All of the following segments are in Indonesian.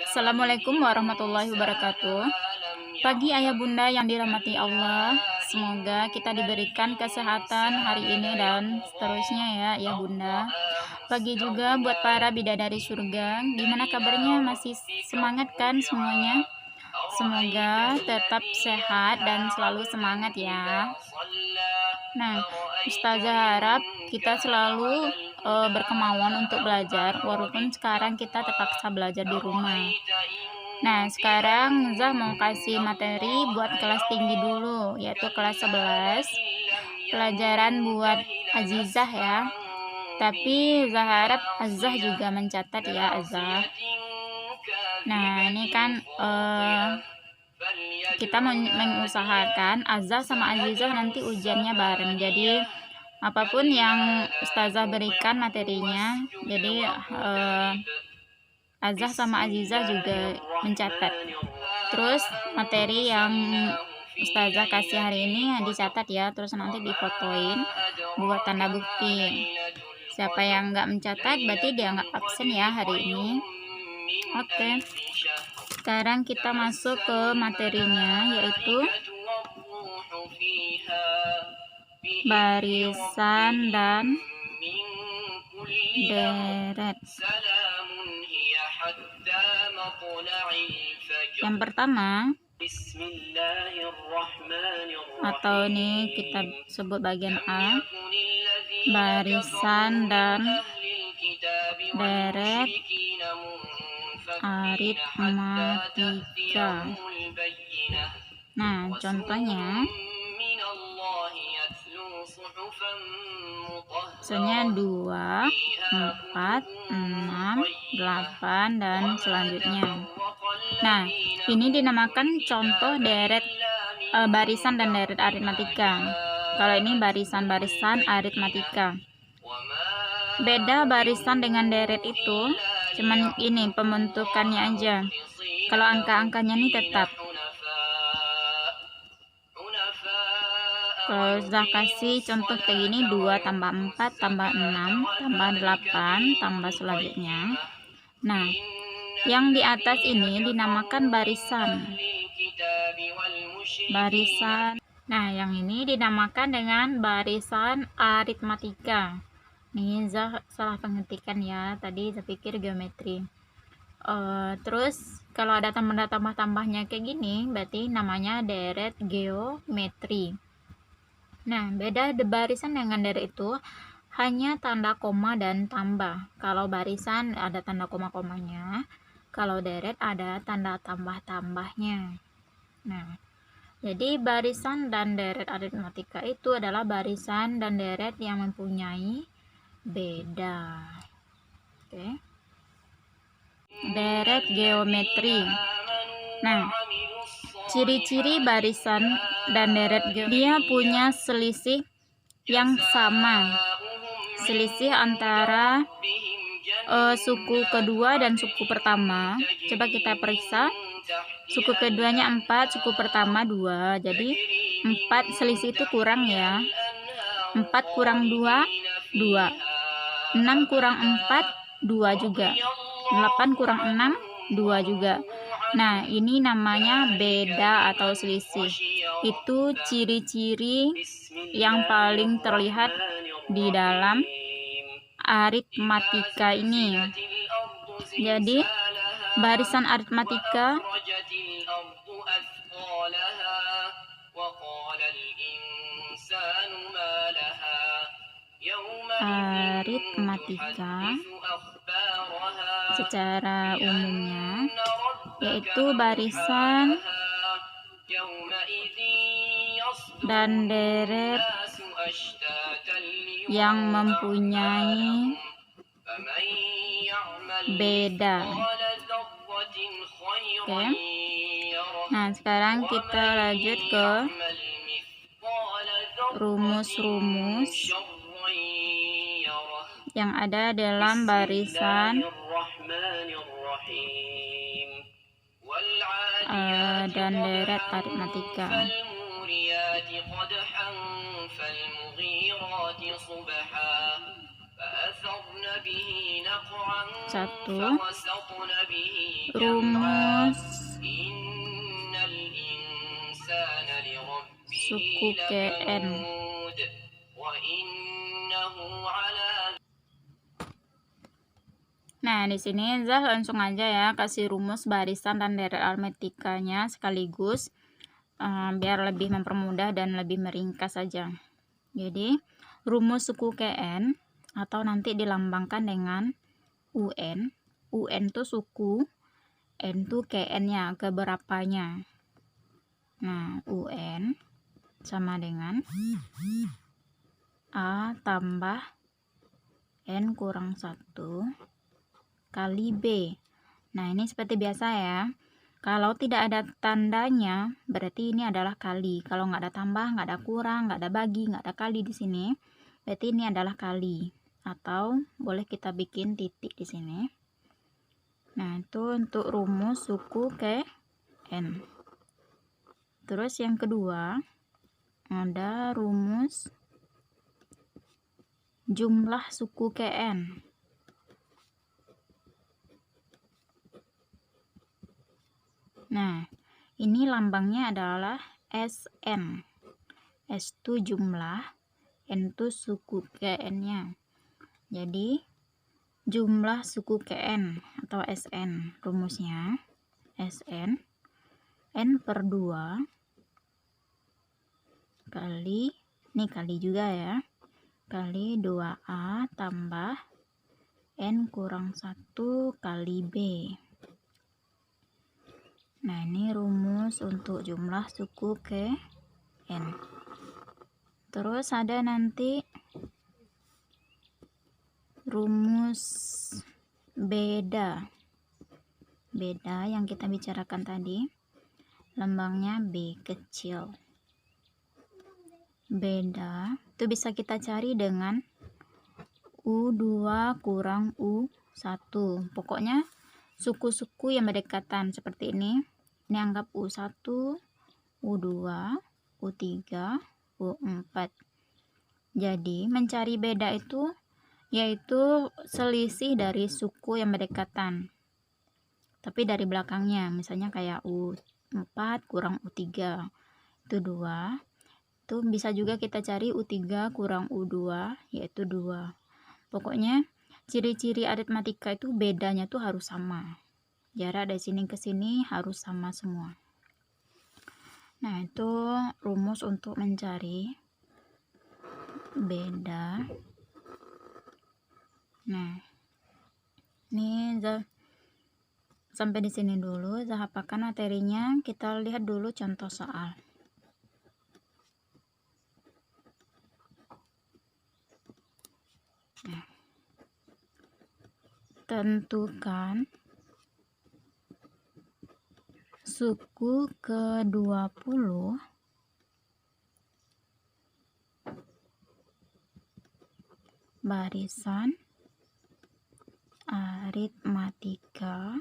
Assalamualaikum warahmatullahi wabarakatuh. Pagi ayah bunda yang dirahmati Allah, semoga kita diberikan kesehatan hari ini dan seterusnya ya ayah bunda. Pagi juga buat para bidadari surga, gimana kabarnya, masih semangat kan semuanya? Semoga tetap sehat dan selalu semangat ya. Nah, Ustazah harap kita selalu berkemauan untuk belajar, walaupun sekarang kita terpaksa belajar di rumah. Nah, sekarang Zah mau kasih materi buat kelas tinggi dulu, yaitu kelas 11. Pelajaran buat Azizah ya. Tapi Zah harap Azah juga mencatat ya, Azah. Nah, ini kan kita mengusahakan Azah sama Azizah nanti ujiannya bareng. Jadi apapun yang Ustazah berikan materinya, jadi Azah sama Azizah juga mencatat. Terus materi yang Ustazah kasih hari ini dicatat ya, terus nanti difotoin buat tanda bukti. Siapa yang nggak mencatat berarti dia nggak absen ya hari ini. Oke. Sekarang kita masuk ke materinya, yaitu barisan dan deret. Yang pertama, atau ini kita sebut bagian A, barisan dan deret aritmatika. Nah, contohnya misalnya 2, 4, 6, 8 dan selanjutnya. Nah, ini dinamakan contoh deret barisan dan deret aritmatika. Kalau ini barisan-barisan aritmatika. Beda barisan dengan deret itu cuman ini pembentukannya aja. Kalau angka-angkanya ini tetap. Kalau Zah kasih contoh kayak gini, 2 tambah 4 tambah 6 tambah 8 tambah selanjutnya. Nah, yang di atas ini dinamakan barisan. Nah, yang ini dinamakan dengan barisan aritmatika. Nih Zah salah pengetikan ya, tadi saya pikir geometri. Terus kalau ada tambah-tambahnya kayak gini, berarti namanya deret geometri. Nah, beda barisan dengan deret itu hanya tanda koma dan tambah. Kalau barisan ada tanda koma-komanya, kalau deret ada tanda tambah-tambahnya. Nah, jadi barisan dan deret aritmatika itu adalah barisan dan deret yang mempunyai beda. Oke. Deret geometri. Nah, ciri-ciri barisan dan deret dia punya selisih yang sama. Selisih antara suku kedua dan suku pertama. Coba kita periksa. Suku keduanya 4, suku pertama 2. Jadi 4 selisih itu kurang ya. 4 kurang 2, 2. 6 kurang 4, 2 juga. 8 kurang 6, 2 juga. Nah, ini namanya beda atau selisih. Itu ciri-ciri yang paling terlihat di dalam aritmatika ini. Jadi, barisan aritmatika secara umumnya yaitu barisan dan deret yang mempunyai beda. Oke. Nah, sekarang kita lanjut ke rumus-rumus yang ada dalam barisan dan deret aritmatika. Satu, rumus suku KN. Nah, di sini Zah langsung aja ya kasih rumus barisan dan deret aritmetikanya sekaligus biar lebih mempermudah dan lebih meringkas saja. Jadi, rumus suku KN atau nanti dilambangkan dengan UN. UN itu suku, N itu KN-nya, keberapanya. Nah, UN sama dengan A tambah N kurang 1 kali B. Nah, ini seperti biasa ya. Kalau tidak ada tandanya, berarti ini adalah kali. Kalau nggak ada tambah, nggak ada kurang, nggak ada bagi, nggak ada kali di sini, berarti ini adalah kali. Atau boleh kita bikin titik di sini. Nah, itu untuk rumus suku KN. Terus yang kedua, ada rumus jumlah suku KN. Nah, ini lambangnya adalah SN. S itu jumlah, N itu suku KN-nya. Jadi, jumlah suku KN atau SN, rumusnya SN N per 2 kali, ini kali juga ya, kali 2A tambah N kurang 1 kali B. Nah, ini rumus untuk jumlah suku KN. Terus ada nanti rumus beda yang kita bicarakan tadi, lambangnya B kecil. Beda itu bisa kita cari dengan U2 kurang U1. Pokoknya suku-suku yang berdekatan seperti ini. Ini anggap U1, U2, U3, U4. Jadi mencari beda itu yaitu selisih dari suku yang berdekatan, tapi dari belakangnya, misalnya kayak U4 kurang U3 itu 2. Itu bisa juga kita cari U3 kurang U2 yaitu 2. Pokoknya ciri-ciri aritmatika itu bedanya tuh harus sama, jarak dari sini ke sini harus sama semua. Nah, itu rumus untuk mencari beda. Nah, ini sampai di sini dulu. Zah apakan materinya. Kita lihat dulu contoh soal. Nah, tentukan suku ke-20 barisan aritmatika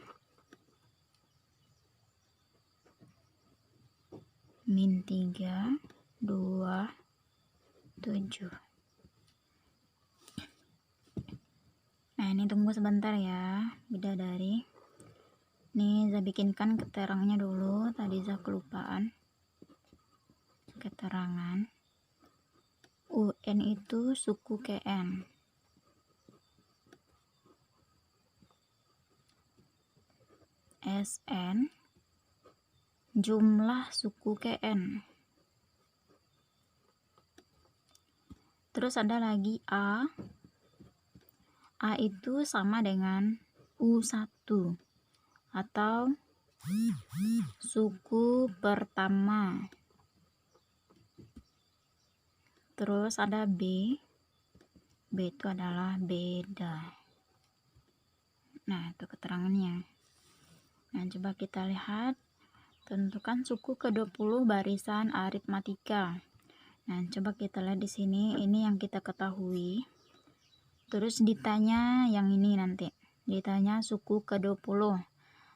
min 3, 2, 7. Nah, ini tunggu sebentar ya, bidadari. Nih, saya bikinkan keterangannya dulu. Tadi saya kelupaan. Keterangan. UN itu suku KN. SN jumlah suku KN. Terus ada lagi A. A itu sama dengan U1 atau suku pertama. Terus ada B. B itu adalah beda. Nah, itu keterangannya. Nah, coba kita lihat. Tentukan suku ke-20 barisan aritmatika. Nah, coba kita lihat di sini. Ini yang kita ketahui. Terus ditanya yang ini nanti. Ditanya suku ke-20.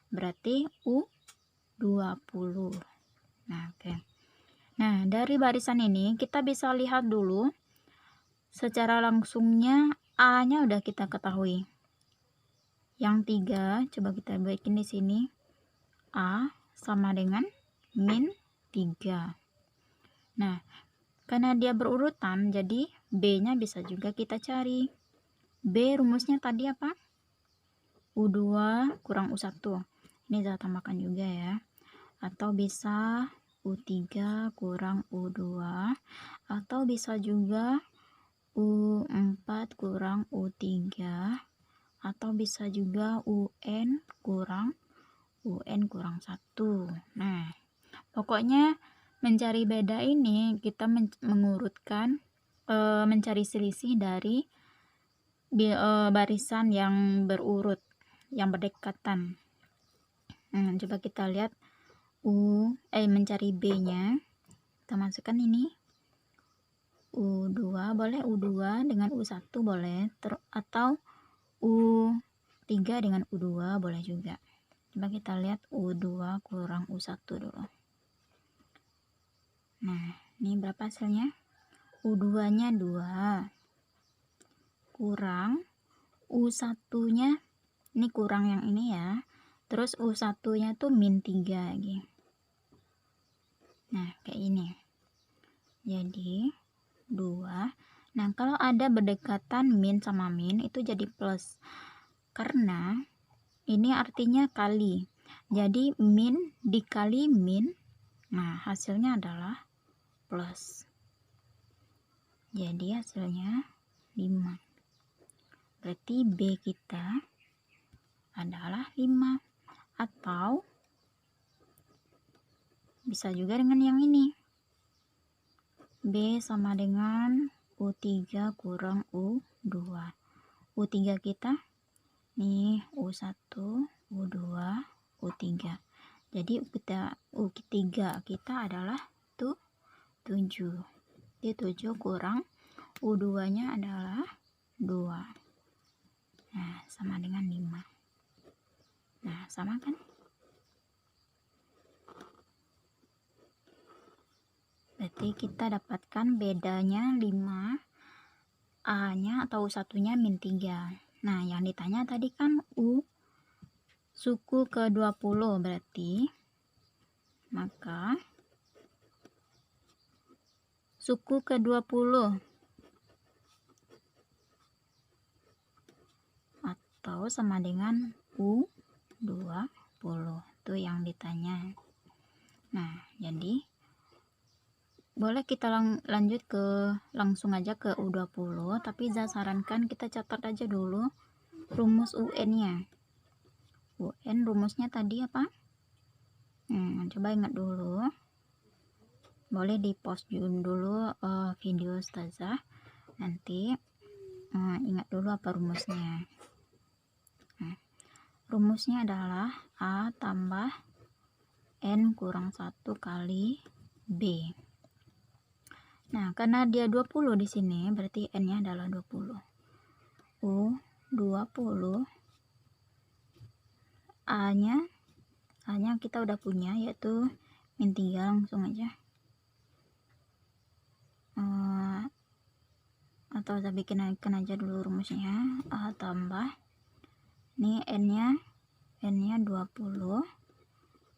Berarti U20. Nah, oke. Nah, dari barisan ini kita bisa lihat dulu secara langsungnya A-nya udah kita ketahui. Yang 3 coba kita bikin di sini. A sama dengan min 3. Nah, karena dia berurutan, jadi B-nya bisa juga kita cari. B rumusnya tadi apa? U2 kurang U1. Ini saya tambahkan juga ya. Atau bisa U3 kurang U2. Atau bisa juga U4 kurang U3. Atau bisa juga UN kurang 1. Nah, pokoknya mencari beda ini kita mengurutkan mencari selisih dari barisan yang berurut, yang berdekatan. Coba kita lihat mencari B-nya. Kita masukkan ini U2, boleh U2 dengan U1 boleh, atau U3 dengan U2 boleh juga. Coba kita lihat U2 kurang U1 dulu. Nah, ini berapa hasilnya? U2 nya 2 kurang U1 nya, ini kurang yang ini ya, terus U1 nya tuh min 3 lagi. Nah, kayak ini. Jadi 2. Nah, kalau ada berdekatan min sama min itu jadi plus, karena ini artinya kali. Jadi min dikali min, nah hasilnya adalah plus. Jadi hasilnya 5. Berarti B kita adalah 5. Atau bisa juga dengan yang ini. B sama dengan U3 kurang U2. U3 kita nih U1, U2, U3. Jadi U3 kita adalah 7. Jadi 7 kurang U2 nya adalah 2. Nah, sama dengan 5. Nah, sama kan? Berarti kita dapatkan bedanya 5, A-nya atau U1-nya min 3. Nah, yang ditanya tadi kan U suku ke-20, berarti maka suku ke-20 atau sama dengan U20. Itu yang ditanya. Nah, jadi boleh kita lanjut langsung aja ke U20, tapi saya sarankan kita catat aja dulu rumus UN-nya. UN rumusnya tadi apa? Coba ingat dulu. Boleh di post dulu video ustazah. Nanti ingat dulu apa rumusnya. Rumusnya adalah A tambah N kurang 1 kali B. Nah, karena dia 20 di sini, berarti N-nya adalah 20. U20 A-nya kita udah punya, yaitu min 3, langsung aja. Atau saya bikin aja dulu rumusnya. A tambah ini N-nya 20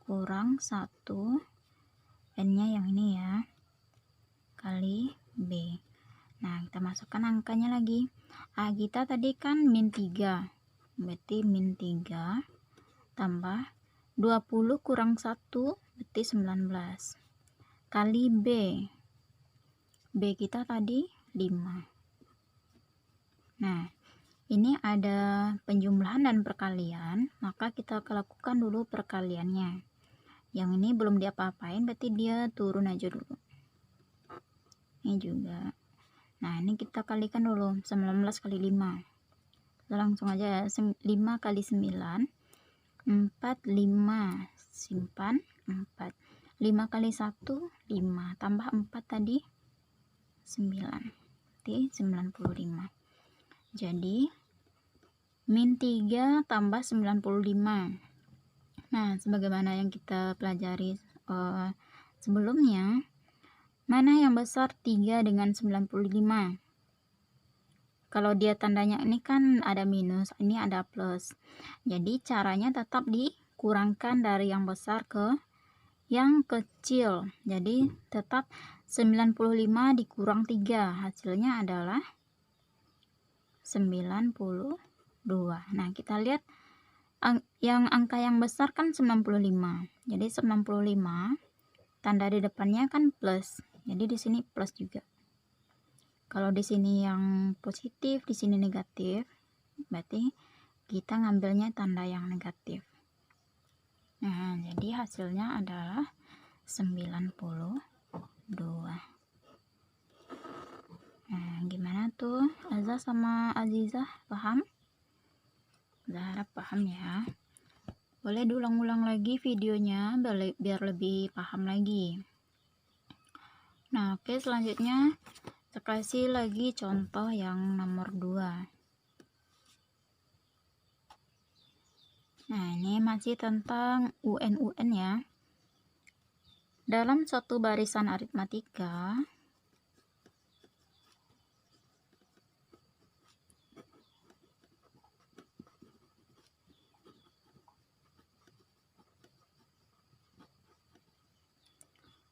kurang 1, N-nya yang ini ya, kali B. Nah, kita masukkan angkanya lagi. A kita tadi kan min 3, berarti min 3 tambah 20 kurang 1 berarti 19 kali B. B kita tadi 5. Nah, ini ada penjumlahan dan perkalian, maka kita lakukan dulu perkaliannya. Yang ini belum diapa-apain, berarti dia turun aja dulu. Ini juga. Nah, ini kita kalikan dulu 19 kali 5. Kita langsung aja ya, 5 kali 9 45, simpan 4. 5 kali 1 5 tambah 4 tadi 9, berarti 95. Jadi min 3 tambah 95. Nah, sebagaimana yang kita pelajari sebelumnya, mana yang besar 3 dengan 95? Kalau dia tandanya ini kan ada minus, ini ada plus. Jadi caranya tetap dikurangkan dari yang besar ke yang kecil. Jadi tetap 95 dikurang 3, hasilnya adalah 92. Nah, kita lihat yang angka yang besar kan 95. Jadi 95 tanda di depannya kan plus. Jadi di sini plus juga. Kalau di sini yang positif, di sini negatif, berarti kita ngambilnya tanda yang negatif. Nah, jadi hasilnya adalah 92. Nah, gimana tuh Azza sama Azizah, paham? Harap paham ya. Boleh diulang-ulang lagi videonya biar lebih paham lagi. Nah, oke, selanjutnya saya kasih lagi contoh yang nomor 2. Nah, ini masih tentang UN ya. Dalam suatu barisan aritmatika,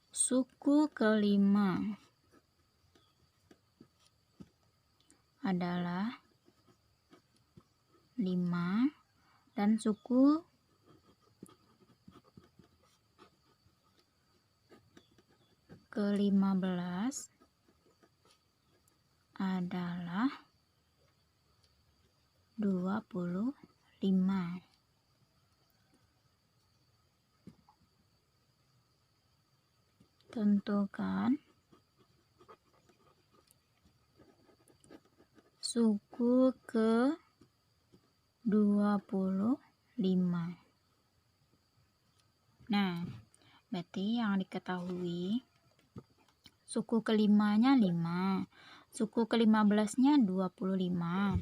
suku kelima adalah 5 dan suku ke-15 adalah 25. Tentukan suku ke-25. Nah, berarti yang diketahui suku kelimanya 5, suku ke-15-nya 25.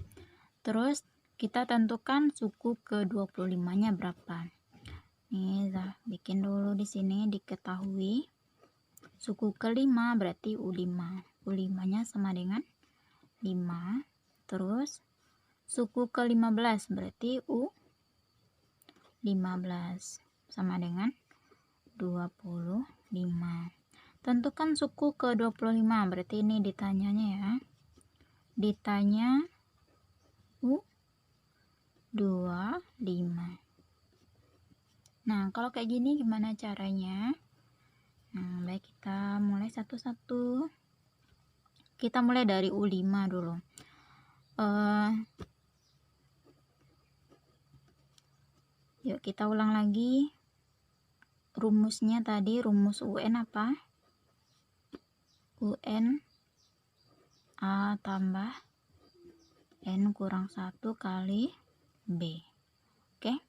Terus kita tentukan suku ke-25-nya berapa. Nih, bikin dulu di sini diketahui suku kelima berarti U5. U5-nya sama dengan 5. Terus suku ke-15 berarti U15 sama dengan 25. Tentukan suku ke-25, berarti ini ditanyanya ya. Ditanya U25. Nah, kalau kayak gini gimana caranya? Nah, baik, kita mulai satu-satu. Kita mulai dari U5 dulu. Yuk kita ulang lagi. Rumusnya tadi, rumus UN apa? UN A tambah N kurang 1 kali B. Oke.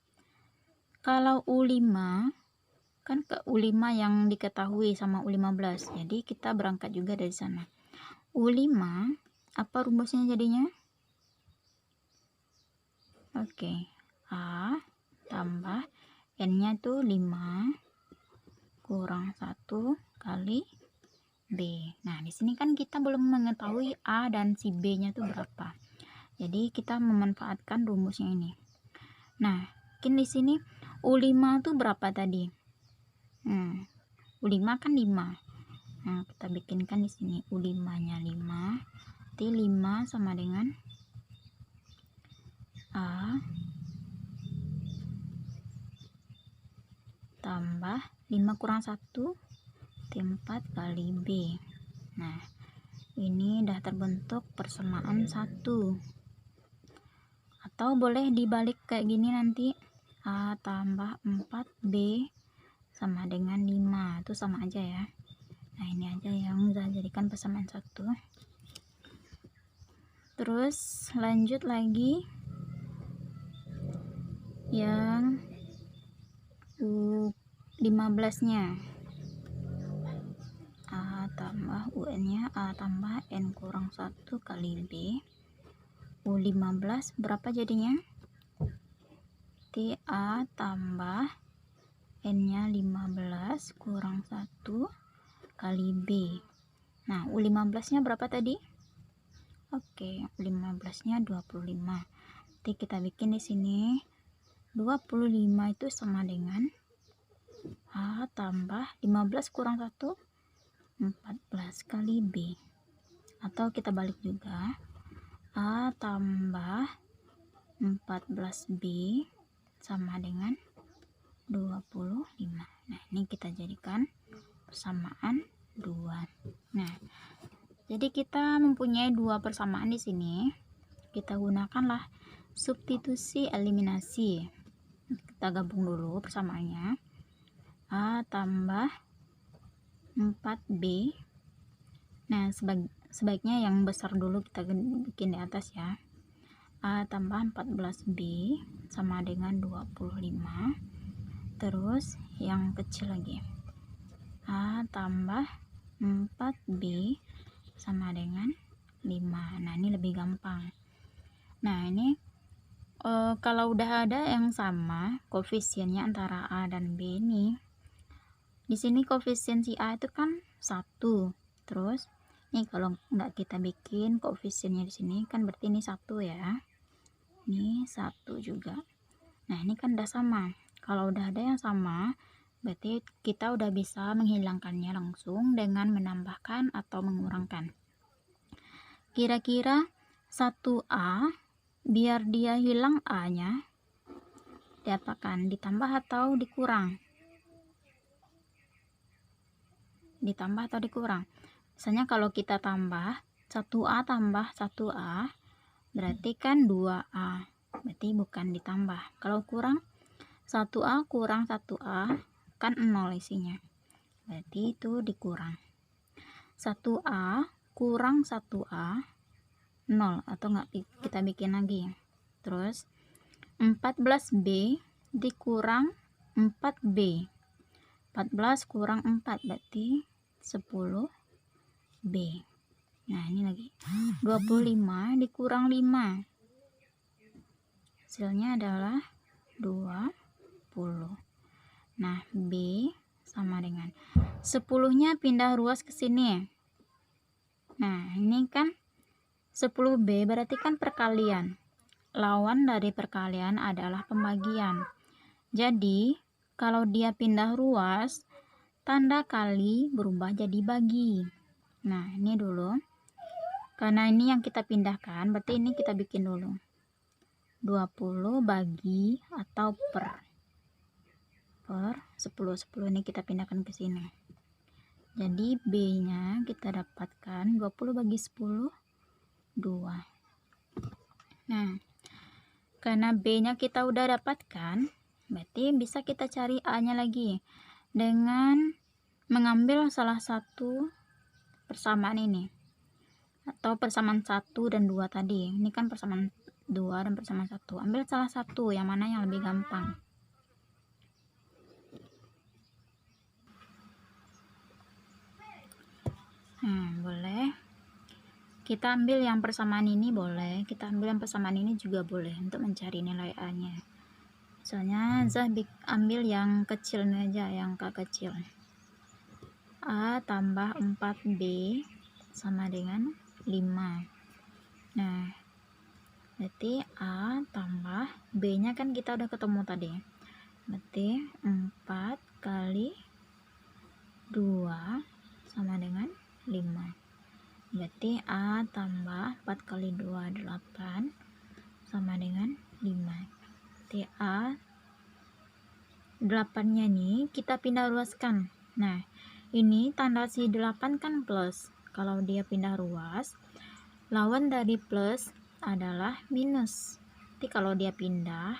Kalau U5 kan ke U5 yang diketahui sama U15. Jadi kita berangkat juga dari sana. U5 apa rumusnya jadinya? Oke. A tambah N-nya itu 5 kurang 1 kali B. Nah, di sini kan kita belum mengetahui A dan si B-nya itu berapa. Jadi kita memanfaatkan rumusnya ini. Nah, mungkin di sini U5 itu berapa tadi? U5 kan 5. Nah, kita bikinkan di sini U5-nya 5. Berarti 5 sama dengan A tambah 5 kurang 1 4 kali B. Nah, ini udah terbentuk persamaan 1. Atau boleh dibalik kayak gini nanti. A tambah 4B sama dengan 5. Itu sama aja ya. Nah, ini aja yang udah jadikan persamaan 1. Terus lanjut lagi yang U15-nya. A tambah UN-nya A tambah N kurang 1 kali B. U15 berapa jadinya? T A tambah N-nya 15 kurang 1 kali B. Nah, U15-nya berapa tadi? Oke, 15-nya 25. Nanti kita bikin di sini 25 itu sama dengan A tambah 15 kurang 1, 14 kali B. Atau kita balik juga, A tambah 14B sama dengan 25. Nah, ini kita jadikan persamaan 2. Nah, jadi kita mempunyai dua persamaan di sini. Kita gunakanlah substitusi eliminasi. Kita gabung dulu persamaannya. A tambah 4B. Nah, sebaiknya yang besar dulu kita bikin di atas ya. A tambah 14B sama dengan 25. Terus yang kecil lagi. A tambah 4B sama dengan 5. Nah, ini lebih gampang. Nah, ini kalau udah ada yang sama koefisiennya antara A dan B ini, di sini koefisien si A itu kan 1. Terus nih kalau nggak kita bikin koefisiennya di sini kan berarti ini 1 ya. Ini 1 juga. Nah, ini kan udah sama. Kalau udah ada yang sama, berarti kita udah bisa menghilangkannya langsung dengan menambahkan atau mengurangkan. Kira-kira 1A, biar dia hilang A-nya, diapakan? Ditambah atau dikurang? Ditambah atau dikurang? Misalnya kalau kita tambah 1A tambah 1A, berarti kan 2A. Berarti bukan ditambah. Kalau kurang 1A kurang 1A, kan 0 isinya. Berarti itu dikurang. 1A kurang 1A 0, atau enggak kita bikin lagi. Terus 14B dikurang 4B. 14 kurang 4 berarti 10B. Nah, ini lagi 25 dikurang 5, hasilnya adalah 20. Nah, B sama dengan 10-nya pindah ruas ke sini. Nah, ini kan 10B berarti kan perkalian. Lawan dari perkalian adalah pembagian. Jadi, kalau dia pindah ruas, tanda kali berubah jadi bagi. Nah, ini dulu. Karena ini yang kita pindahkan, berarti ini kita bikin dulu. 20 bagi atau per 10. 10 ini kita pindahkan ke sini. Jadi B-nya kita dapatkan 20 bagi 10, 2. Nah, karena B-nya kita udah dapatkan, berarti bisa kita cari A-nya lagi dengan mengambil salah satu persamaan ini, atau persamaan 1 dan 2 tadi. Ini kan persamaan 2 dan persamaan 1. Ambil salah satu, yang mana yang lebih gampang. Boleh. Kita ambil yang persamaan ini boleh. Kita ambil yang persamaan ini juga boleh untuk mencari nilai A-nya. Misalnya Zah ambil yang kecil aja, yang K kecil. A tambah 4B sama dengan 5. Nah, berarti A tambah B-nya kan kita udah ketemu tadi. Berarti 4 kali 2 sama dengan 5. Berarti A tambah 4 kali 2, 8 sama dengan 5. Berarti A 8-nya nih kita pindah ruaskan. Nah, ini tanda si 8 kan plus. Kalau dia pindah ruas, lawan dari plus adalah minus. Jadi kalau dia pindah,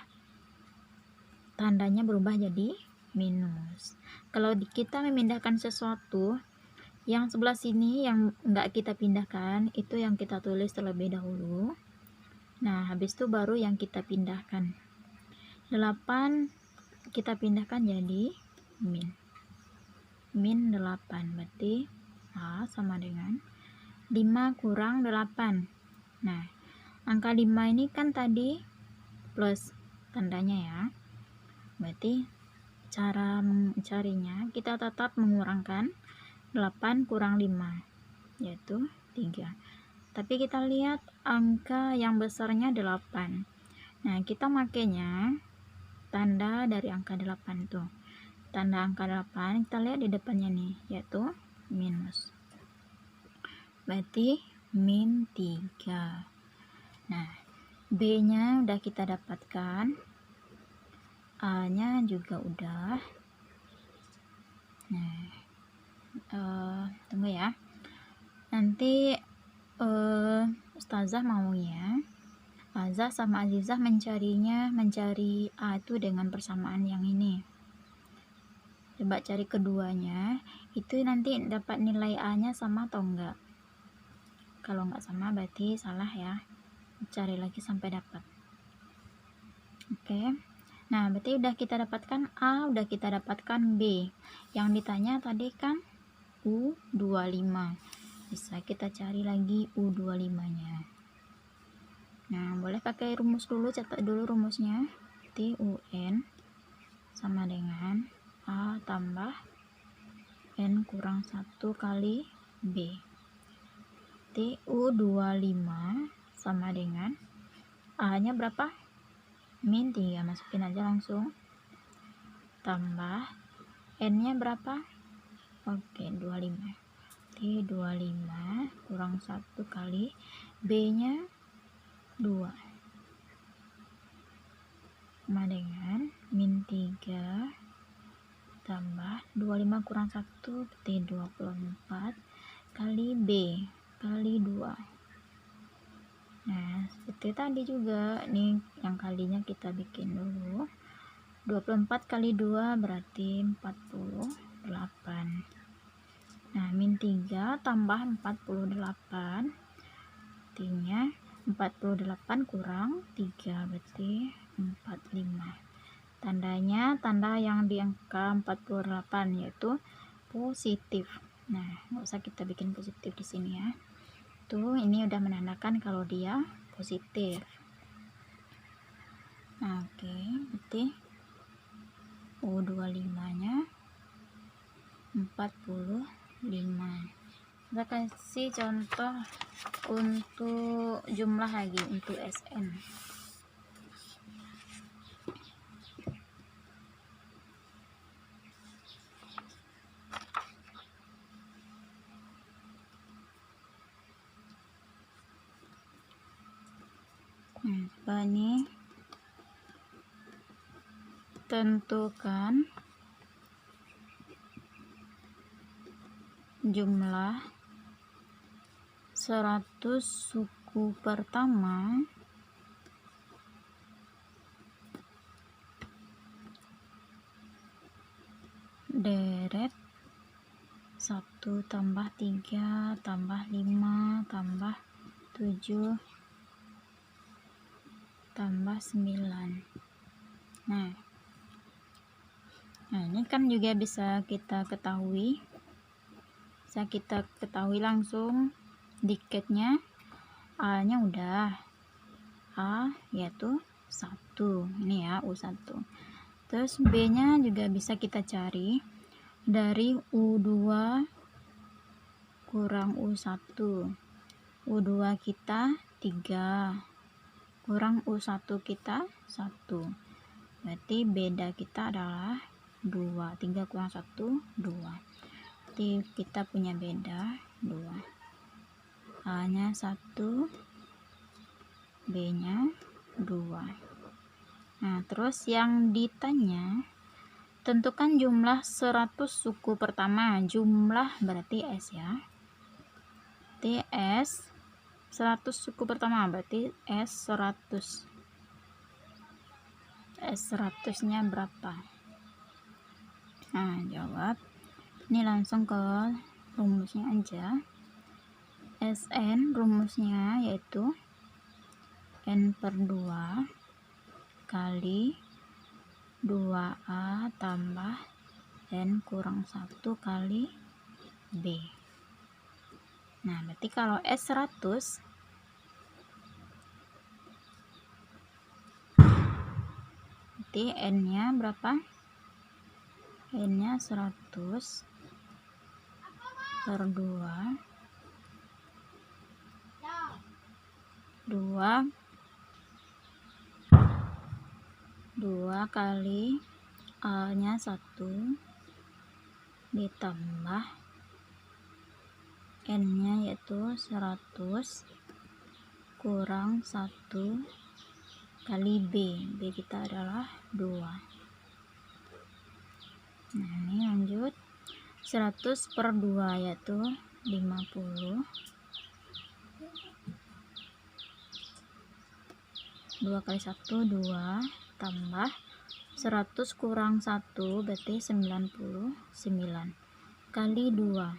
tandanya berubah jadi minus. Kalau kita memindahkan sesuatu, yang sebelah sini yang enggak kita pindahkan, itu yang kita tulis terlebih dahulu. Nah, habis itu baru yang kita pindahkan. 8 kita pindahkan jadi min 8. Berarti A sama dengan 5 kurang 8. Nah, angka 5 ini kan tadi plus tandanya ya. Berarti cara mencarinya kita tetap mengurangkan 8 kurang 5, yaitu 3. tapi kita lihat angka yang besarnya 8. Nah, kita makainya tanda dari angka 8 tuh. Tanda angka 8 kita lihat di depannya nih, yaitu minus. Berarti min 3. Nah, B-nya udah kita dapatkan. A-nya juga udah. Nah, tunggu ya. Nanti Ustazah maunya Azah sama Azizah mencari A itu dengan persamaan yang ini. Coba cari keduanya, itu nanti dapat nilai A-nya sama atau enggak. Kalau enggak sama berarti salah ya. Cari lagi sampai dapat. Oke. Nah, berarti udah kita dapatkan A, udah kita dapatkan B. Yang ditanya tadi kan U25. Bisa kita cari lagi U25-nya. Nah, boleh pakai rumus dulu, catat dulu rumusnya. Berarti UN sama dengan A tambah N kurang 1 kali B. Berarti U25 sama dengan A-nya berapa? Min 3, masukin aja langsung. Tambah N-nya berapa? Oke, 25. Berarti 25 kurang 1 kali B-nya 2 sama dengan min 3 tambah 25 kurang 1 berarti 24 kali B kali 2. Nah, seperti tadi juga nih, yang kalinya kita bikin dulu. 24 kali 2 berarti 48. Nah, min 3 tambah 48 artinya 48 kurang 3 berarti 45. Tandanya tanda yang di angka 48 yaitu positif. Nah, nggak usah kita bikin positif di sini ya. Tuh, ini udah menandakan kalau dia positif. Nah, oke, berarti U25-nya 45. Kita kasih contoh untuk jumlah lagi, untuk SN. Nah, coba nih tentukan jumlah 100 suku pertama deret 1 tambah 3 tambah 5 tambah 7 tambah 9. Nah, ini kan juga bisa kita ketahui langsung diketnya. A-nya udah, A yaitu 1, ini ya U1. Terus B-nya juga bisa kita cari dari U2 kurang U1. U2 kita 3 kurang U1 kita 1. Berarti beda kita adalah 2. 3 kurang 1 2. Berarti kita punya beda 2. A-nya 1, B-nya 2. Nah, terus yang ditanya, tentukan jumlah 100 suku pertama. Jumlah berarti S ya. Berarti S 100 suku pertama, berarti S 100. S 100-nya berapa? Nah, jawab. Ini langsung ke rumusnya aja. SN rumusnya yaitu N per 2 kali 2A tambah N kurang 1 kali B. Nah, berarti kalau S 100 berarti N-nya berapa? N-nya 100 per 2 2 kali A nya 1 ditambah N nya yaitu 100 kurang 1 kali B kita adalah 2. Nah ini lanjut 100 per 2 yaitu 50, 2 kali 1 2 tambah 100 kurang 1 berarti 99 kali 2.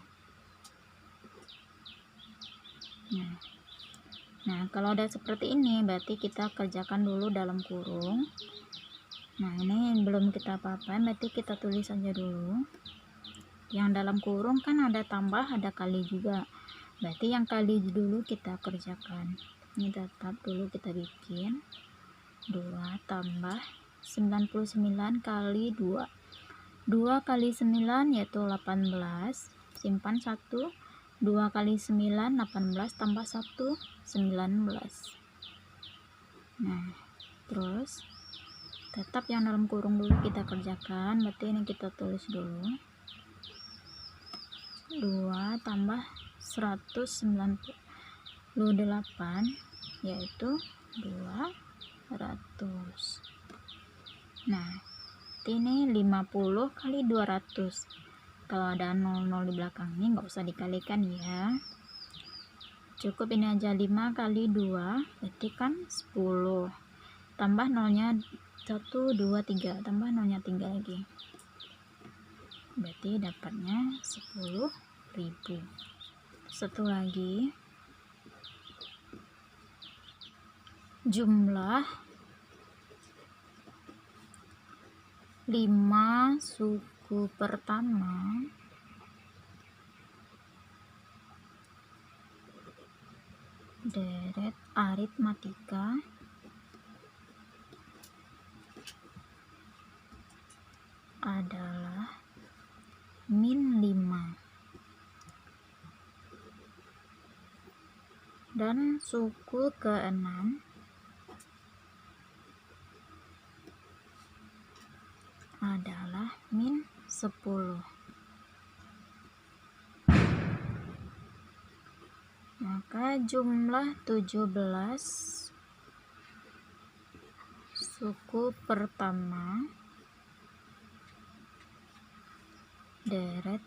Nah kalau ada seperti ini berarti kita kerjakan dulu dalam kurung. Nah ini belum kita apa-apain, berarti kita tulis saja dulu. Yang dalam kurung kan ada tambah ada kali juga, berarti yang kali dulu kita kerjakan. Ini tetap dulu kita bikin 2 tambah 99 kali 2 kali 9 yaitu 18, simpan 1, 2 kali 9 18 tambah 1 19. Nah terus tetap yang dalam kurung dulu kita kerjakan, berarti ini kita tulis dulu 2 tambah 198 yaitu 200. Nah ini 50 kali 200, kalau ada 00 di belakangnya nggak usah dikalikan ya, cukup ini aja. 5 kali 2 berarti kan 10, tambah nolnya 1 2 3, tambah nolnya 3 lagi, berarti dapatnya 10.000. Satu lagi, jumlah 5 suku pertama deret aritmatika adalah min 5 dan suku ke-6 adalah min 10. Maka jumlah 17 suku pertama deret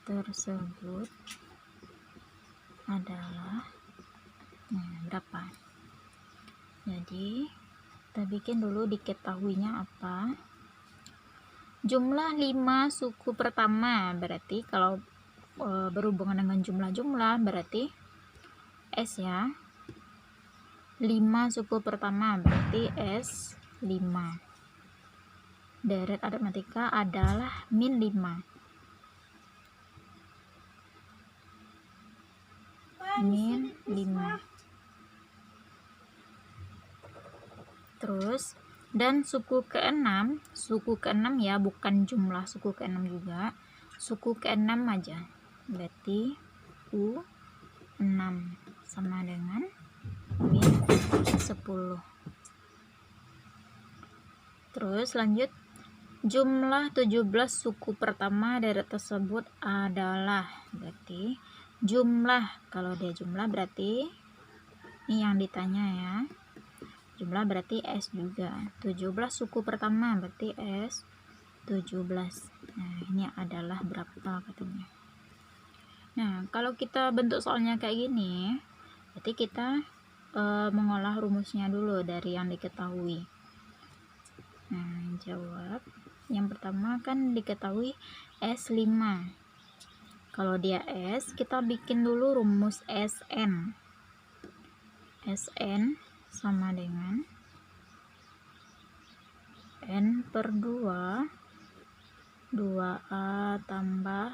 tersebut adalah berapa? Jadi kita bikin dulu diketahuinya apa. Jumlah 5 suku pertama berarti kalau berhubungan dengan jumlah-jumlah berarti S ya. 5 suku pertama berarti S 5. Deret aritmatika adalah min 5. Min 5. Terus dan suku ke-6 ya, bukan jumlah suku ke-6 juga, suku ke-6 aja, berarti U6 sama dengan min 10. Terus lanjut, jumlah 17 suku pertama deret tersebut adalah, berarti jumlah, kalau dia jumlah berarti ini yang ditanya ya, jumlah berarti S juga. 17 suku pertama berarti S 17. Nah ini adalah berapa katanya. Nah kalau kita bentuk soalnya kayak gini, berarti kita mengolah rumusnya dulu dari yang diketahui. Nah jawab yang pertama kan diketahui S5. Kalau dia S, kita bikin dulu rumus SN. SN sama dengan N per 2 2A tambah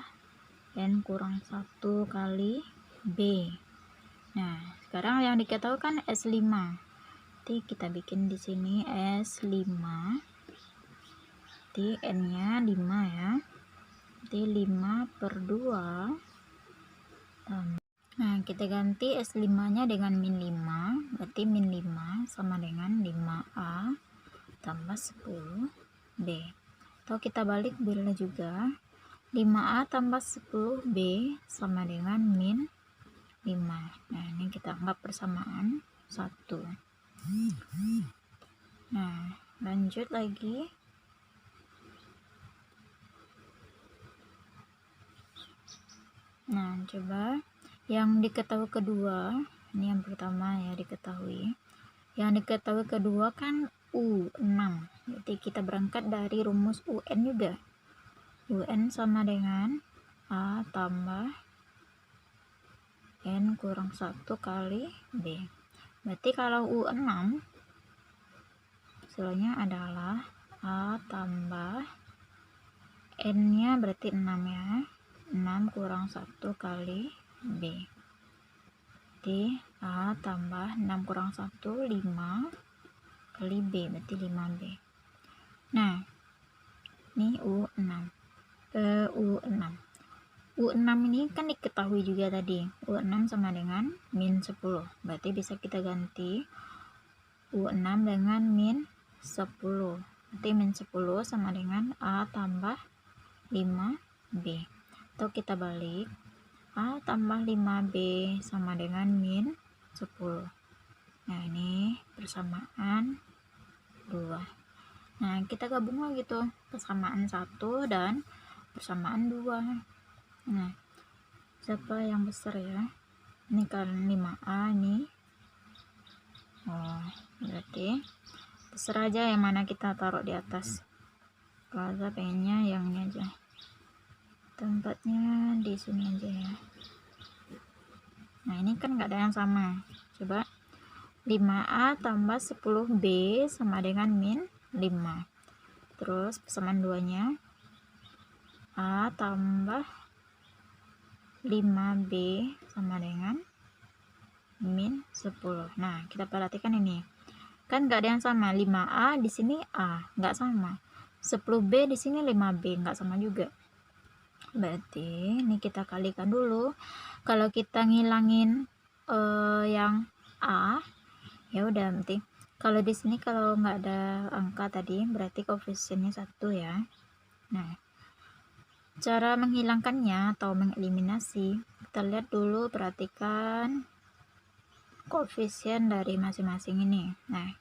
N kurang 1 kali B. Nah sekarang yang diketahui kan S5, nanti kita bikin di sini S5, nanti N nya 5 ya, nanti 5 per 2 5 Nah, kita ganti S5 nya dengan min 5, berarti min 5 sama dengan 5A tambah 10B. Atau kita balik bila juga, 5A tambah 10B sama dengan min 5. Nah, ini kita anggap persamaan 1. Nah, lanjut lagi. Nah, coba yang diketahui kedua, ini yang pertama ya diketahui. Yang diketahui kedua kan U6. Jadi kita berangkat dari rumus UN juga. UN sama dengan A tambah N kurang 1 kali B. Berarti kalau U6 hasilnya adalah A tambah N nya berarti 6 ya. 6 kurang 1 kali B. Jadi A tambah 6 kurang 1 5 kali B, berarti 5B. Nah, ini U6. U6 ini kan diketahui juga tadi. U6 sama dengan min 10. Berarti bisa kita ganti U6 dengan min 10. Berarti min 10 sama dengan A tambah 5B. Atau kita balik, A tambah 5B sama dengan min 10. Nah, ini persamaan 2. Nah, kita gabung lagi tuh persamaan 1 dan persamaan 2. Nah, siapa yang besar ya? Ini kan 5A ini. Oh, berarti terserah aja yang mana kita taruh di atas. Kalau saya pengennya yang ini aja. Tempatnya di sini aja ya. Nah, ini kan nggak ada yang sama. Coba 5A tambah 10B sama dengan min 5. Terus persamaan 2-nya A tambah 5B sama dengan min 10. Nah, kita perhatikan ini. Kan nggak ada yang sama. 5A di sini A, nggak sama. 10B di sini 5B, nggak sama juga. Berarti ini kita kalikan dulu. Kalau kita ngilangin yang A, ya udah nanti. Kalau di sini kalau nggak ada angka tadi, berarti koefisiennya 1 ya. Nah, cara menghilangkannya atau mengeliminasi, kita lihat dulu, perhatikan koefisien dari masing-masing ini. Nah,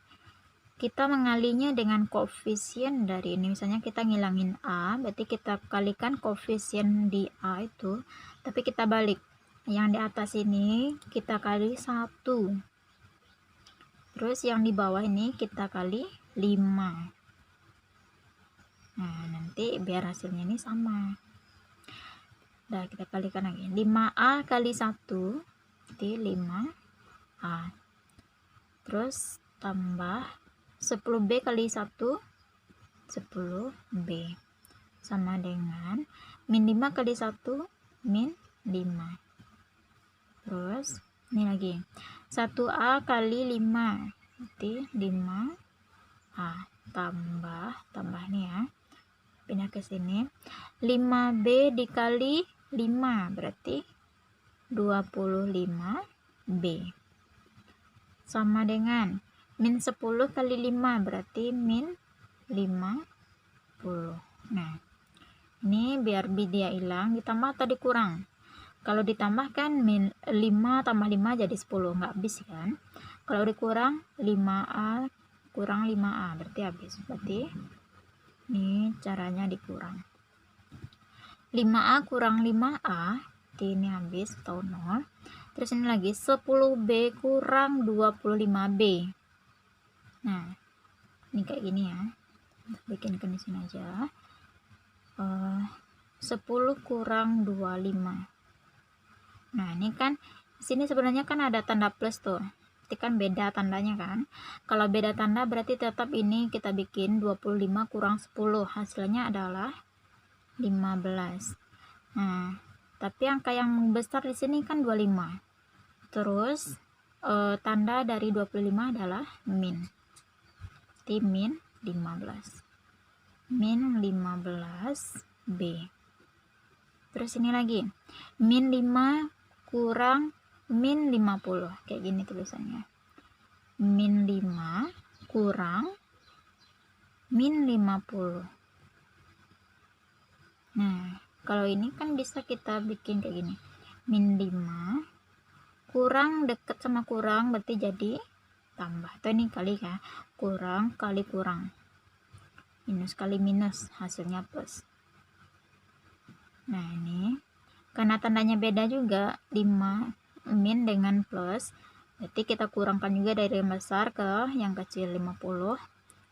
kita mengalinya dengan koefisien dari ini. Misalnya kita ngilangin A, berarti kita kalikan koefisien di A itu, tapi kita balik. Yang di atas ini kita kali 1. Terus yang di bawah ini kita kali 5. Nah, nanti biar hasilnya ini sama. Nah, kita kalikan lagi. 5A kali 1, jadi 5A. Terus tambah 10B kali 1, 10B. Sama dengan min 5 kali 1, min 5. Terus, ini lagi. 1A kali 5, jadi 5A. Tambah nih ya. Pindah ke sini. 5B dikali 5, berarti 25B. Sama dengan min 10 kali 5, berarti min 50. Nah, ini biar dia hilang, ditambah atau dikurang. Kalau ditambah kan min 5 tambah 5 jadi 10, nggak habis kan. Kalau dikurang 5A kurang 5A, berarti habis. Berarti ini caranya dikurang. 5A kurang 5A, ini habis atau 0. Terus ini lagi 10B kurang 25B. Nah, ini kayak gini ya. Bikinkan di sini aja. 10 kurang 25. Nah, ini kan di sini sebenarnya kan ada tanda plus tuh. Berarti kan beda tandanya kan. Kalau beda tanda berarti tetap ini kita bikin 25 kurang 10. Hasilnya adalah 15. Nah, tapi angka yang besar di sini kan 25. Terus tanda dari 25 adalah min. Berarti min 15. Min 15B. Terus ini lagi. Min 5 kurang min 50. Kayak gini tulisannya. Min 5 kurang min 50. Nah, kalau ini kan bisa kita bikin kayak gini. Min 5 kurang deket sama kurang berarti jadi tambah. Atau ini kali ya. Kurang kali kurang. Minus kali minus, hasilnya plus. Nah, ini karena tandanya beda juga, 5 min dengan plus, berarti kita kurangkan juga dari yang besar ke yang kecil. 50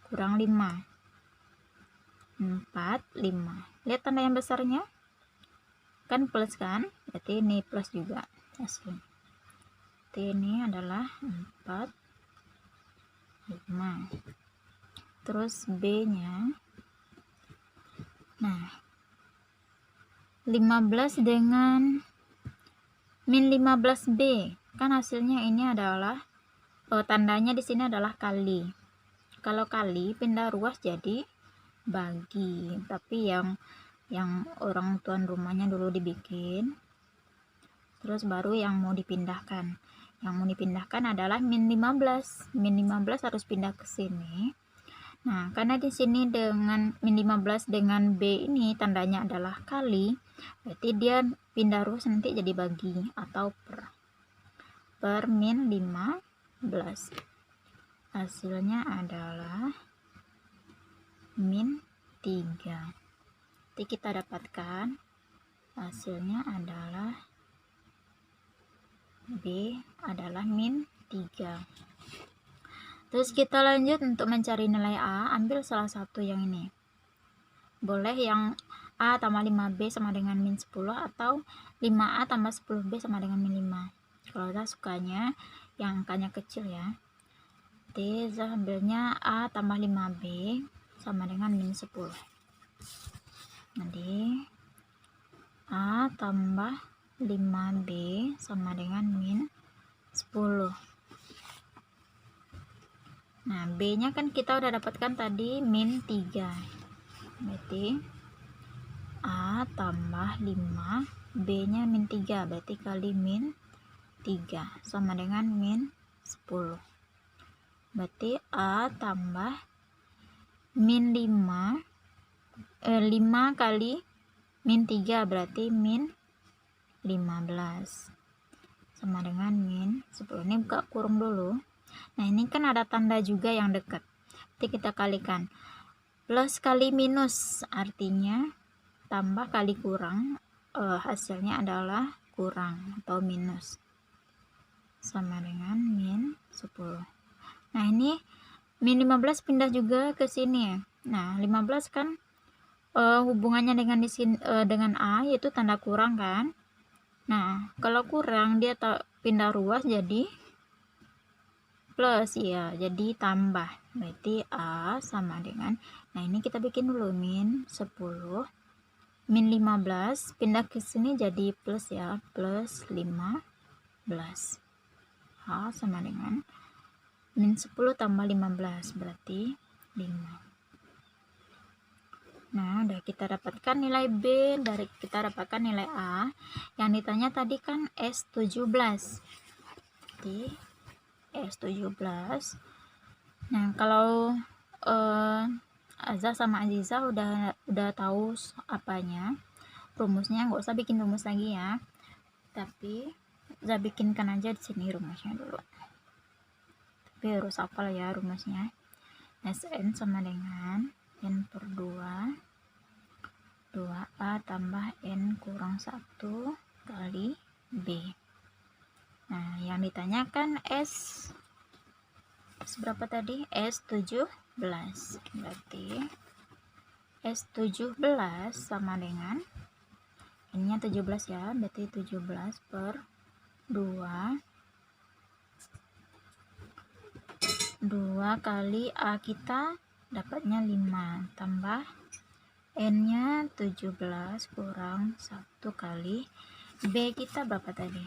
kurang 5, 4, 5. Lihat tanda yang besarnya kan plus kan, berarti ini plus juga hasilnya. Berarti ini adalah 4, 5. Terus B nya, nah 15 dengan min 15B, kan hasilnya ini adalah tandanya di sini adalah kali. Kalau kali pindah ruas jadi bagi, tapi yang orang tuan rumahnya dulu dibikin, terus baru yang mau dipindahkan. Yang mau dipindahkan adalah min 15. Min 15 harus pindah ke sini. Nah, karena di sini dengan min 15 dengan B ini tandanya adalah kali, berarti dia pindah ruas nanti jadi bagi atau per min 15. Hasilnya adalah min 3. Jadi kita dapatkan hasilnya adalah B adalah min 3. Terus kita lanjut untuk mencari nilai A, ambil salah satu yang ini. Boleh yang A tambah 5B sama dengan min 10 atau 5A tambah 10B sama dengan min 5. Kalau kita sukanya yang angkanya kecil ya. Jadi saya ambilnya A tambah 5B sama dengan min 10. Jadi A tambah 5B sama dengan min 10. Nah, B-nya kan kita udah dapatkan tadi min 3. Berarti A tambah 5, B-nya min 3, berarti kali min 3 sama dengan min 10. Berarti A tambah min 5, 5 kali min 3 berarti min 15 sama dengan min 10. Ini buka kurung dulu. Nah, ini kan ada tanda juga yang dekat. Jadi kita kalikan. Plus kali minus artinya tambah kali kurang, hasilnya adalah kurang atau minus. Sama dengan min 10. Nah, ini min 15 pindah juga ke sini. Nah, 15 kan hubungannya dengan di sini dengan A yaitu tanda kurang kan. Nah, kalau kurang dia pindah ruas jadi plus ya, jadi tambah. Berarti A sama dengan, nah ini kita bikin dulu min 10 min 15 pindah ke sini jadi plus ya, plus 15. A sama dengan min 10 tambah 15 berarti 5. Nah, udah kita dapatkan nilai B, dari kita dapatkan nilai A. Yang ditanya tadi kan S17. Jadi S17. Nah, kalau Azza sama Aziza udah tahu apanya, rumusnya, nggak usah bikin rumus lagi ya. Tapi Azza bikinkan aja di sini rumusnya dulu. Tapi harus hafal ya rumusnya. Sn sama dengan n per 2A tambah n kurang 1 kali B. Nah, yang ditanyakan S berapa tadi? S17. Berarti S17 sama dengan N-nya 17 ya, berarti 17 per 2 kali A kita dapatnya 5 tambah N-nya 17 kurang 1 kali B kita berapa tadi?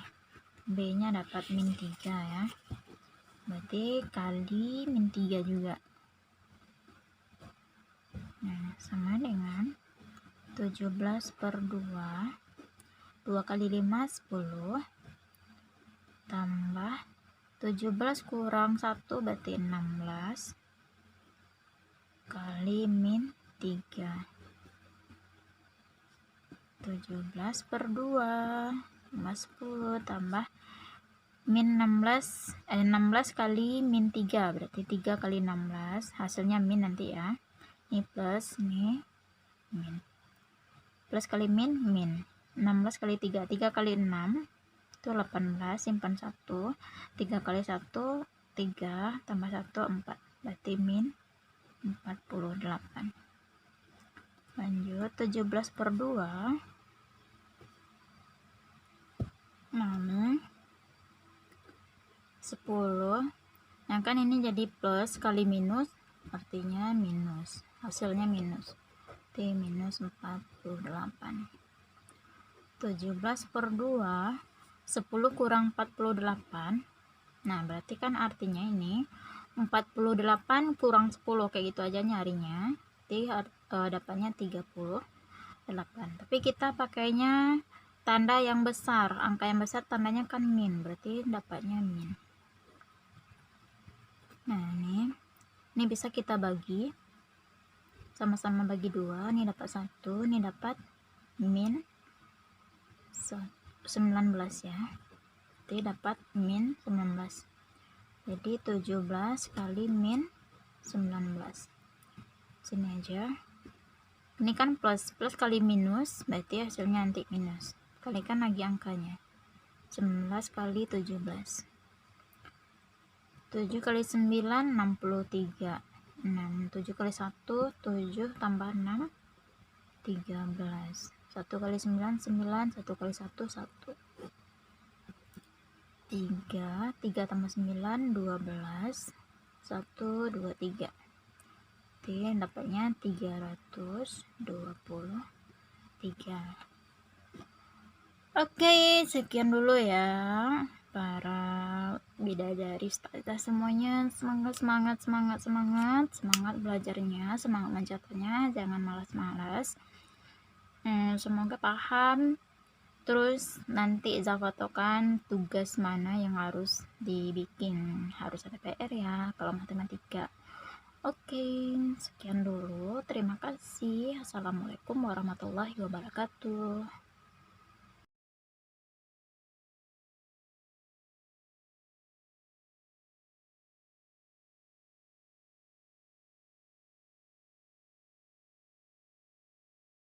B-nya dapat min 3 ya. Berarti kali min 3 juga. Nah, sama dengan 17 per 2. 2 kali 5, 10. tambah 17 kurang 1 berarti 16 kali min 3. 17 per 2 tambah 10 tambah min 16 kali min 3 berarti 3 kali 16 hasilnya min nanti ya. Ini plus, ini min. Plus kali min, min. 16 kali 3, 3 kali 6 itu 18, simpan 1. 3 kali 1 3 tambah 1 4 berarti min 48. Lanjut 17 per 2 10. Nah kan ini jadi plus kali minus artinya minus, hasilnya minus, berarti minus 48. 17 per 2 10 kurang 48. Nah berarti kan artinya ini 48 kurang 10 kayak gitu aja nyarinya, jadi dapatnya 38. Tapi kita pakainya tanda yang besar, angka yang besar tandanya kan min, berarti dapatnya min. Nah ini bisa kita bagi sama-sama, bagi 2, ini dapat 1, ini dapat min 19 ya, jadi dapat min 19. Jadi 17 kali min 19 sini aja. Ini kan plus kali minus berarti hasilnya nanti minus, kalikan lagi angkanya. 19 kali 17, 7 kali 9 63, 7 kali 1 7 tambah 6 13, 1 kali 9 9, 1 kali 1 1, 3 tambah 9 12, 1 2 3, jadi dapatnya 323. Oke, sekian dulu ya para bidadari ustazah semuanya. Semangat belajarnya, semangat mencatatnya, jangan malas-malas. Semoga paham. Terus nanti zafatokan tugas mana yang harus dibikin, harus ada PR ya kalau matematika. Oke, sekian dulu, terima kasih. Assalamualaikum warahmatullahi wabarakatuh.